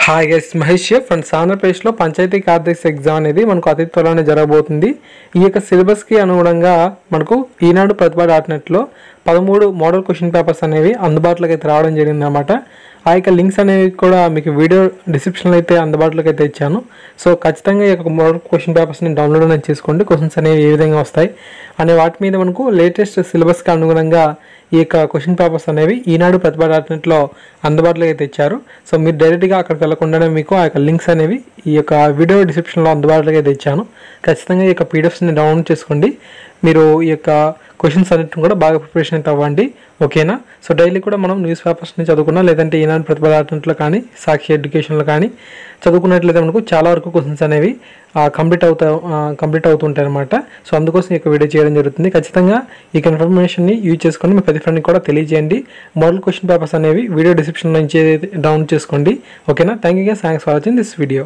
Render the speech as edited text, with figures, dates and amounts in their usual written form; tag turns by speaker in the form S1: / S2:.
S1: Hi guys, Mahesh friends. ఆంధ్రప్రదేశ్లో పంచాయతీ కార్యదర్శి exam అనేది మనకు అతి త్వరలోనే జరగబోతుంది. ఈ యొక్క సిలబస్కి అనుగుణంగా మనకు ఈనాడు ప్రతిభ డాట్నెట్లో 13 మోడల్ క్వశ్చన్ పేపర్స్ అనేవి అందుబాటులోకి అయితే రావడం జరిగింది అన్నమాట. ఆ యొక్క లింక్స్ అనేవి కూడా మీకు వీడియో డిస్క్రిప్షన్లో అయితే అందుబాటులోకి అయితే ఇచ్చాను. సో ఖచ్చితంగా ఈ యొక్క మోడల్ క్వశ్చన్ పేపర్స్ని డౌన్లోడ్ అనేది చేసుకోండి. క్వశ్చన్స్ అనేవి ఏ విధంగా వస్తాయి అనే వాటి మీద మనకు లేటెస్ట్ సిలబస్కి అనుగుణంగా ఈ యొక్క క్వశ్చన్ పేపర్స్ అనేవి ఈనాడు ప్రతిభ డాట్నెట్లో అందుబాటులోకి అయితే ఇచ్చారు. సో మీరు డైరెక్ట్గా అక్కడికి వెళ్ళకుండానే మీకు ఆ యొక్క లింక్స్ అనేవి ఈ యొక్క వీడియో డిస్క్రిప్షన్లో అందుబాటులోకి అయితే ఇచ్చాను. ఖచ్చితంగా ఈ యొక్క పీడిఎఫ్స్ని డౌన్లోడ్ చేసుకోండి. మీరు ఈ యొక్క క్వశ్చన్స్ అన్నిటిని కూడా బాగా ప్రిపరేషన్ అయితే అవ్వండి, ఓకేనా. సో డైలీ కూడా మనం న్యూస్ పేపర్స్ని చదువుకున్నా, లేదంటే ఈనాడు ప్రతిభ డాట్నెట్లో కానీ సాక్షి ఎడ్యుకేషన్లో కానీ చదువుకున్నట్లయితే మనకు చాలా వరకు క్వశ్చన్స్ అనేవి కంప్లీట్ అవుతుంటాయి అనమాట. సో అందుకోసం ఈ యొక్క వీడియో చేయడం జరుగుతుంది. ఖచ్చితంగా ఈ ఇన్ఫర్మేషన్ని యూజ్ చేసుకొని మీ ప్రతి ఫ్రెండ్కి కూడా తెలియజేయండి. మోడల్ క్వశ్చన్ పేపర్స్ అనేవి వీడియో డిస్క్రిప్షన్ నుంచి డౌన్లోడ్ చేసుకోండి, ఓకేనా. Thank you guys, thanks for watching this video.